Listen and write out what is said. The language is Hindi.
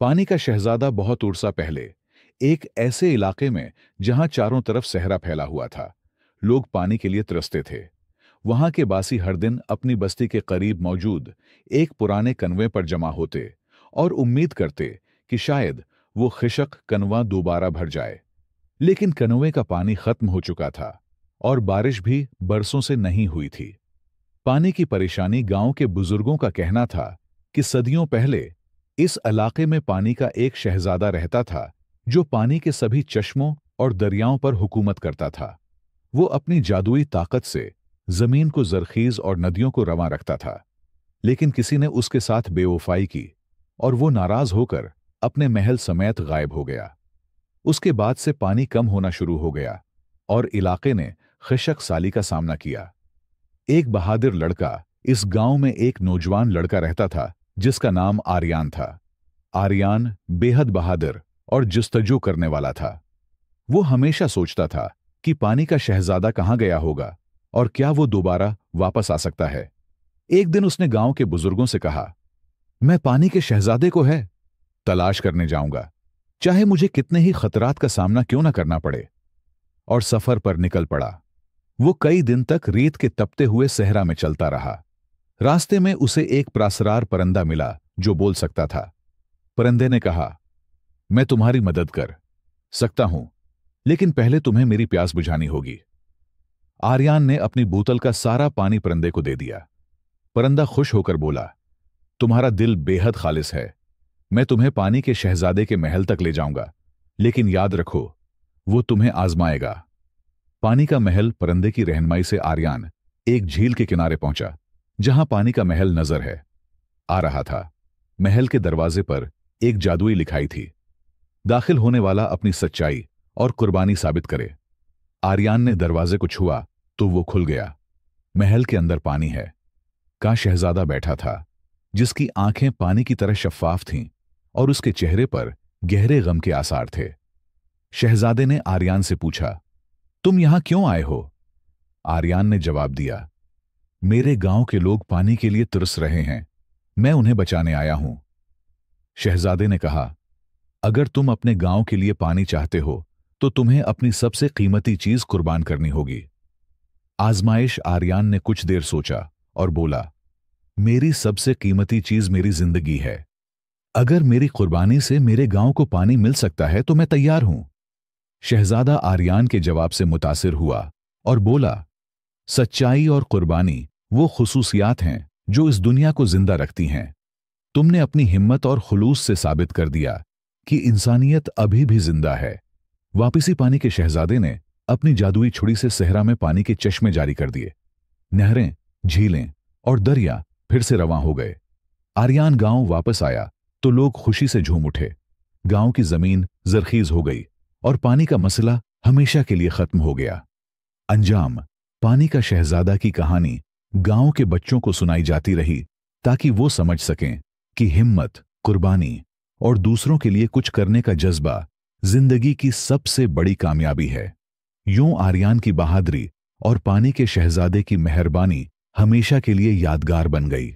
पानी का शहजादा बहुत उरसा पहले एक ऐसे इलाके में जहां चारों तरफ सहरा फैला हुआ था। लोग पानी के लिए तरसते थे। वहां के बासी हर दिन अपनी बस्ती के करीब मौजूद एक पुराने कनवे पर जमा होते और उम्मीद करते कि शायद वो खिशक कनवा दोबारा भर जाए। लेकिन कनवे का पानी खत्म हो चुका था और बारिश भी बरसों से नहीं हुई थी। पानी की परेशानी गांव के बुजुर्गों का कहना था कि सदियों पहले इस इलाके में पानी का एक शहजादा रहता था जो पानी के सभी चश्मों और दरियाओं पर हुकूमत करता था। वो अपनी जादुई ताकत से जमीन को जरखीज और नदियों को रवां रखता था। लेकिन किसी ने उसके साथ बेवफाई की और वो नाराज होकर अपने महल समेत गायब हो गया। उसके बाद से पानी कम होना शुरू हो गया और इलाके ने खिशक साली का सामना किया। एक बहादुर लड़का इस गांव में एक नौजवान लड़का रहता था जिसका नाम आर्यान था। आर्यान बेहद बहादुर और जस्तजू करने वाला था। वो हमेशा सोचता था कि पानी का शहजादा कहाँ गया होगा और क्या वो दोबारा वापस आ सकता है। एक दिन उसने गांव के बुजुर्गों से कहा, मैं पानी के शहजादे को है तलाश करने जाऊंगा, चाहे मुझे कितने ही खतरात का सामना क्यों ना करना पड़े। और सफर पर निकल पड़ा। वो कई दिन तक रेत के तपते हुए सहरा में चलता रहा। रास्ते में उसे एक प्रासरार परिंदा मिला जो बोल सकता था। परिंदे ने कहा, मैं तुम्हारी मदद कर सकता हूं, लेकिन पहले तुम्हें मेरी प्यास बुझानी होगी। आर्यान ने अपनी बोतल का सारा पानी परिंदे को दे दिया। परिंदा खुश होकर बोला, तुम्हारा दिल बेहद खालिस है। मैं तुम्हें पानी के शहजादे के महल तक ले जाऊंगा, लेकिन याद रखो, वो तुम्हें आजमाएगा। पानी का महल परिंदे की रहनुमाई से आर्यान एक झील के किनारे पहुंचा जहां पानी का महल नजर है आ रहा था। महल के दरवाजे पर एक जादुई लिखाई थी, दाखिल होने वाला अपनी सच्चाई और कुर्बानी साबित करे। आर्यान ने दरवाजे को छुआ तो वो खुल गया। महल के अंदर पानी है का शहजादा बैठा था, जिसकी आंखें पानी की तरह शफ्फाफ थीं और उसके चेहरे पर गहरे गम के आसार थे। शहजादे ने आर्यान से पूछा, तुम यहां क्यों आए हो? आर्यान ने जवाब दिया, मेरे गांव के लोग पानी के लिए तरस रहे हैं, मैं उन्हें बचाने आया हूं। शहजादे ने कहा, अगर तुम अपने गांव के लिए पानी चाहते हो तो तुम्हें अपनी सबसे कीमती चीज कुर्बान करनी होगी। आजमाइश। आर्यान ने कुछ देर सोचा और बोला, मेरी सबसे कीमती चीज मेरी जिंदगी है। अगर मेरी कुर्बानी से मेरे गांव को पानी मिल सकता है तो मैं तैयार हूं। शहजादा आर्यान के जवाब से मुतासिर हुआ और बोला, सच्चाई और कुर्बानी वो खुसूसियात हैं जो इस दुनिया को जिंदा रखती हैं। तुमने अपनी हिम्मत और खुलूस से साबित कर दिया कि इंसानियत अभी भी जिंदा है। वापिसी पानी के शहजादे ने अपनी जादुई छुरी से सहरा में पानी के चश्मे जारी कर दिए। नहरें, झीलें और दरिया फिर से रवां हो गए। आर्यान गांव वापस आया तो लोग खुशी से झूम उठे। गांव की जमीन जरखीज हो गई और पानी का मसला हमेशा के लिए खत्म हो गया। अंजाम। पानी का शहजादा की कहानी गांव के बच्चों को सुनाई जाती रही ताकि वो समझ सकें कि हिम्मत, कुर्बानी और दूसरों के लिए कुछ करने का जज्बा जिंदगी की सबसे बड़ी कामयाबी है। यूं आर्यान की बहादुरी और पानी के शहजादे की मेहरबानी हमेशा के लिए यादगार बन गई।